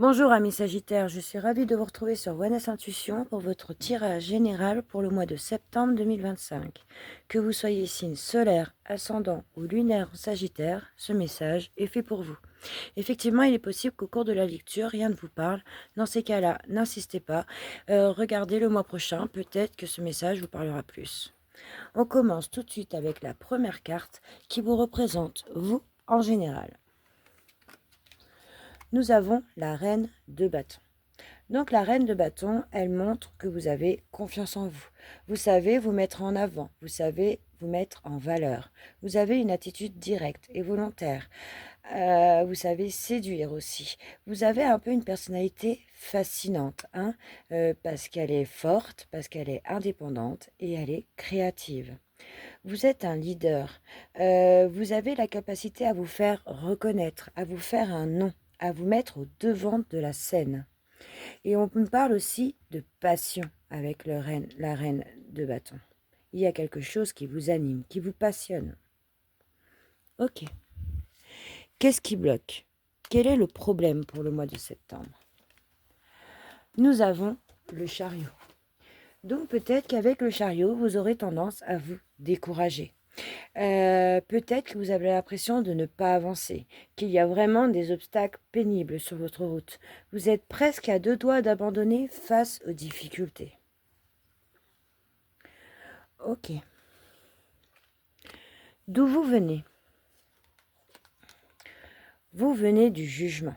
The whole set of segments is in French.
Bonjour amis Sagittaires, je suis ravie de vous retrouver sur Wellness Intuition pour votre tirage général pour le mois de septembre 2025. Que vous soyez signe solaire, ascendant ou lunaire en Sagittaire, ce message est fait pour vous. Effectivement, il est possible qu'au cours de la lecture, rien ne vous parle. Dans ces cas-là, n'insistez pas. Regardez le mois prochain, peut-être que ce message vous parlera plus. On commence tout de suite avec la première carte qui vous représente, vous, en général. Nous avons la reine de bâton. Donc la reine de bâton, elle montre que vous avez confiance en vous. Vous savez vous mettre en avant, vous savez vous mettre en valeur. Vous avez une attitude directe et volontaire. Vous savez séduire aussi. Vous avez un peu une personnalité fascinante, hein, parce qu'elle est forte, parce qu'elle est indépendante et elle est créative. Vous êtes un leader. Vous avez la capacité à vous faire reconnaître, à vous faire un nom, à vous mettre au devant de la scène. Et on me parle aussi de passion avec la reine de bâton. Il y a quelque chose qui vous anime, qui vous passionne. Ok. Qu'est-ce qui bloque? Quel est le problème pour le mois de septembre? Nous avons le chariot. Donc peut-être qu'avec le chariot, vous aurez tendance à vous décourager. Peut-être que vous avez l'impression de ne pas avancer, qu'il y a vraiment des obstacles pénibles sur votre route. Vous êtes presque à deux doigts d'abandonner face aux difficultés. Ok. D'où vous venez? Vous venez du jugement.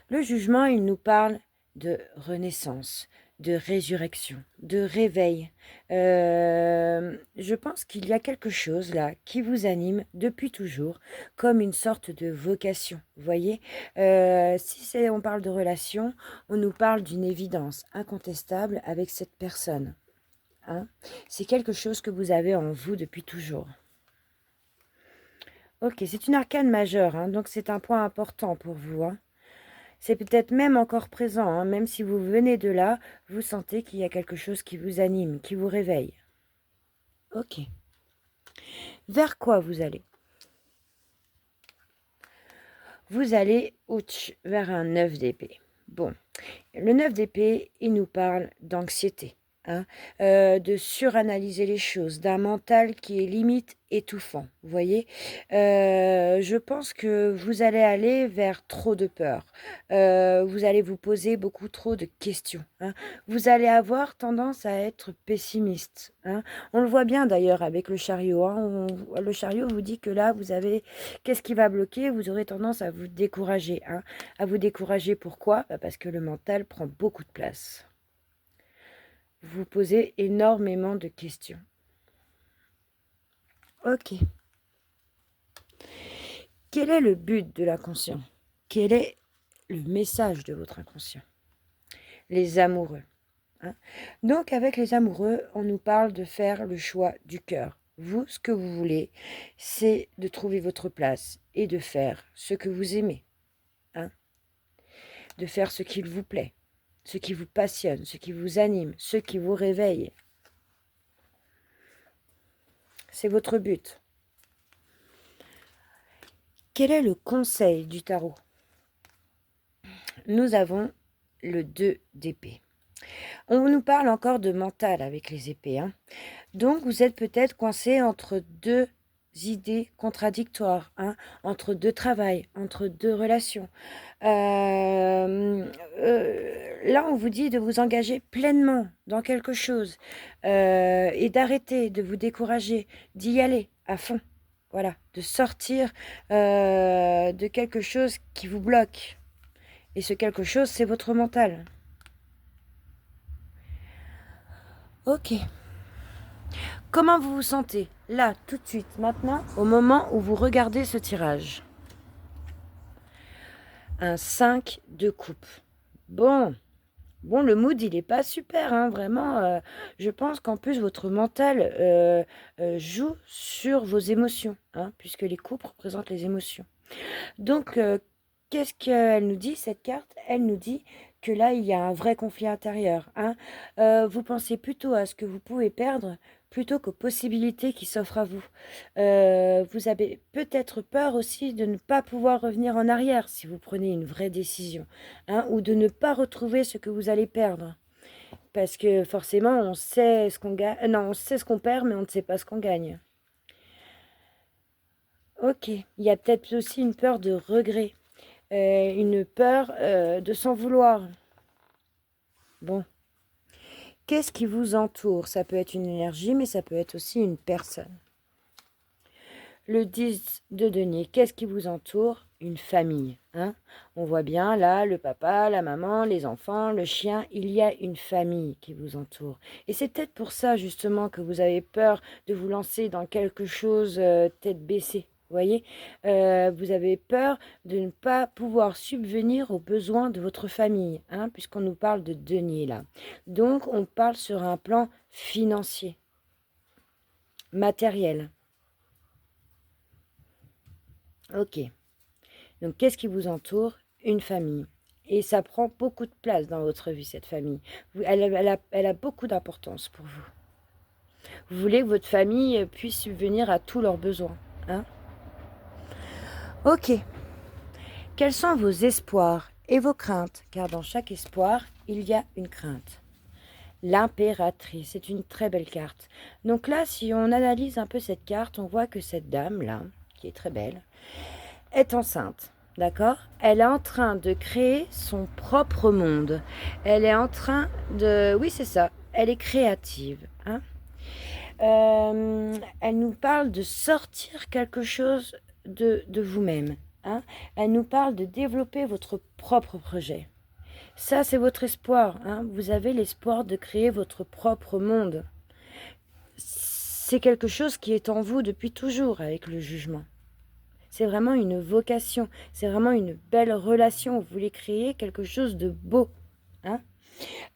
Le jugement, il nous parle de renaissance, de résurrection, de réveil. Je pense qu'il y a quelque chose là qui vous anime depuis toujours, comme une sorte de vocation. Vous voyez, si on parle de relation, on nous parle d'une évidence incontestable avec cette personne. Hein. C'est quelque chose que vous avez en vous depuis toujours. Ok, c'est une arcane majeure, hein, donc c'est un point important pour vous. Hein. C'est peut-être même encore présent, hein, même si vous venez de là, vous sentez qu'il y a quelque chose qui vous anime, qui vous réveille. Ok. Vers quoi vous allez? Vous allez vers un 9 d'épée. Bon, le 9 d'épée, il nous parle d'anxiété, hein, de suranalyser les choses, d'un mental qui est limite étouffant, vous voyez. Je pense que vous allez aller vers trop de peur. Vous allez vous poser beaucoup trop de questions. Hein. Vous allez avoir tendance à être pessimiste. Hein. On le voit bien d'ailleurs avec le chariot. Hein. Le chariot vous dit que là, vous avez... Qu'est-ce qui va bloquer? Vous aurez tendance à vous décourager. Hein. À vous décourager, pourquoi? Parce que le mental prend beaucoup de place. Vous posez énormément de questions. Ok. Quel est le but de l'inconscient? Quel est le message de votre inconscient? Les amoureux. Hein. Donc avec les amoureux, on nous parle de faire le choix du cœur. Vous, ce que vous voulez, c'est de trouver votre place et de faire ce que vous aimez. Hein. De faire ce qu'il vous plaît, ce qui vous passionne, ce qui vous anime, ce qui vous réveille. C'est votre but. Quel est le conseil du tarot? Nous avons le 2 d'épée. On nous parle encore de mental avec les épées. Hein. Donc, vous êtes peut-être coincé entre deux idées contradictoires, hein, entre deux travails, entre deux relations. Là, on vous dit de vous engager pleinement dans quelque chose et d'arrêter de vous décourager, d'y aller à fond. Voilà, de sortir de quelque chose qui vous bloque. Et ce quelque chose, c'est votre mental. Ok. Comment vous vous sentez là, tout de suite, maintenant, au moment où vous regardez ce tirage? Un 5 de coupe. Bon, le mood, il n'est pas super, hein, vraiment. Je pense qu'en plus, votre mental joue sur vos émotions, hein, puisque les coupes représentent les émotions. Donc, qu'est-ce qu'elle nous dit, cette carte? Elle nous dit que là, il y a un vrai conflit intérieur. Hein. Vous pensez plutôt à ce que vous pouvez perdre plutôt qu'aux possibilités qui s'offrent à vous. Vous avez peut-être peur aussi de ne pas pouvoir revenir en arrière si vous prenez une vraie décision, hein, ou de ne pas retrouver ce que vous allez perdre. Parce que forcément, on sait ce qu'on gagne, non, on sait ce qu'on perd, mais on ne sait pas ce qu'on gagne. Ok, il y a peut-être aussi une peur de regret, une peur de s'en vouloir. Bon, qu'est-ce qui vous entoure? Ça peut être une énergie, mais ça peut être aussi une personne. Le 10 de denier, qu'est-ce qui vous entoure? Une famille. Hein, on voit bien là le papa, la maman, les enfants, le chien. Il y a une famille qui vous entoure. Et c'est peut-être pour ça justement que vous avez peur de vous lancer dans quelque chose tête baissée. Vous voyez, vous avez peur de ne pas pouvoir subvenir aux besoins de votre famille, hein, puisqu'on nous parle de denier là. Donc, on parle sur un plan financier, matériel. Ok. Donc, qu'est-ce qui vous entoure? Une famille. Et ça prend beaucoup de place dans votre vie, cette famille. Elle a beaucoup d'importance pour vous. Vous voulez que votre famille puisse subvenir à tous leurs besoins. Hein? Ok. Quels sont vos espoirs et vos craintes? Car dans chaque espoir, il y a une crainte. L'impératrice, c'est une très belle carte. Donc là, si on analyse un peu cette carte, on voit que cette dame-là, qui est très belle, est enceinte. D'accord? Elle est en train de créer son propre monde. Elle est en train de... Oui, c'est ça. Elle est créative. Hein? Elle nous parle de sortir quelque chose de vous-même. Hein? Elle nous parle de développer votre propre projet. Ça, c'est votre espoir. Hein? Vous avez l'espoir de créer votre propre monde. C'est quelque chose qui est en vous depuis toujours avec le jugement. C'est vraiment une vocation, c'est vraiment une belle relation. Vous voulez créer quelque chose de beau. Hein?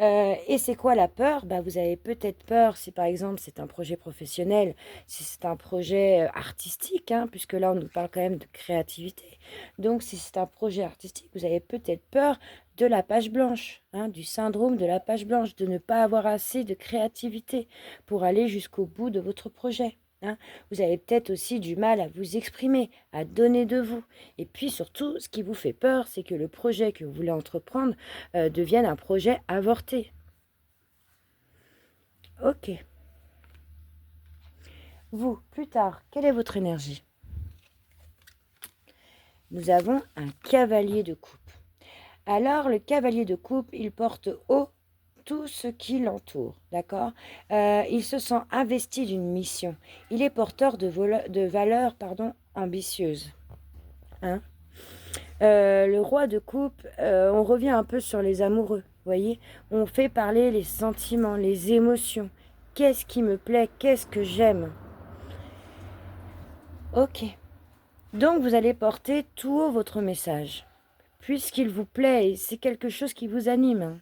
Et c'est quoi la peur? Bah, vous avez peut-être peur si par exemple c'est un projet professionnel, si c'est un projet artistique, hein, puisque là on nous parle quand même de créativité. Donc si c'est un projet artistique, vous avez peut-être peur de la page blanche, hein, du syndrome de la page blanche, de ne pas avoir assez de créativité pour aller jusqu'au bout de votre projet. Hein. Vous avez peut-être aussi du mal à vous exprimer, à donner de vous. Et puis surtout, ce qui vous fait peur, c'est que le projet que vous voulez entreprendre devienne un projet avorté. Ok. Vous, plus tard, quelle est votre énergie? Nous avons un cavalier de coupe. Alors, le cavalier de coupe, il porte haut tout ce qui l'entoure, d'accord? Il se sent investi d'une mission. Il est porteur de valeurs ambitieuses. Hein? Le roi de coupe, on revient un peu sur les amoureux, vous voyez? On fait parler les sentiments, les émotions. Qu'est-ce qui me plaît? Qu'est-ce que j'aime? Ok. Donc, vous allez porter tout haut votre message, puisqu'il vous plaît et c'est quelque chose qui vous anime.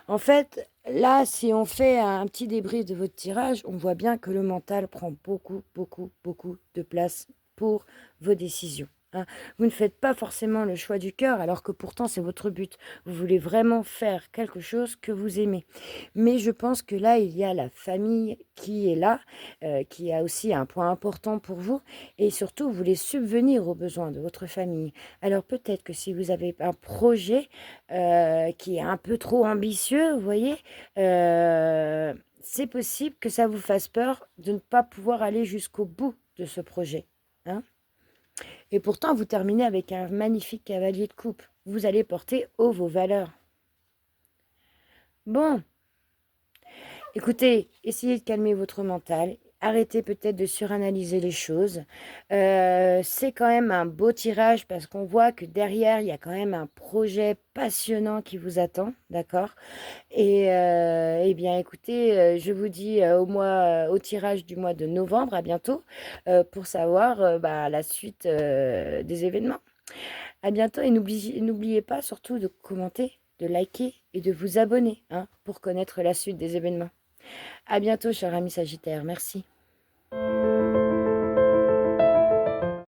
En fait, là, si on fait un petit débrief de votre tirage, on voit bien que le mental prend beaucoup, beaucoup, beaucoup de place pour vos décisions. Hein. Vous ne faites pas forcément le choix du cœur, alors que pourtant c'est votre but. Vous voulez vraiment faire quelque chose que vous aimez. Mais je pense que là, il y a la famille qui est là, qui a aussi un point important pour vous. Et surtout, vous voulez subvenir aux besoins de votre famille. Alors peut-être que si vous avez un projet qui est un peu trop ambitieux, vous voyez, c'est possible que ça vous fasse peur de ne pas pouvoir aller jusqu'au bout de ce projet. Hein. Et pourtant, vous terminez avec un magnifique cavalier de coupe. Vous allez porter haut vos valeurs. Bon, écoutez, essayez de calmer votre mental. Arrêtez peut-être de suranalyser les choses. C'est quand même un beau tirage parce qu'on voit que derrière, il y a quand même un projet passionnant qui vous attend, d'accord? Et eh bien, écoutez, je vous dis au tirage du mois de novembre, à bientôt, pour savoir la suite des événements. À bientôt et n'oubliez pas surtout de commenter, de liker et de vous abonner hein, pour connaître la suite des événements. À bientôt, cher ami Sagittaire. Merci.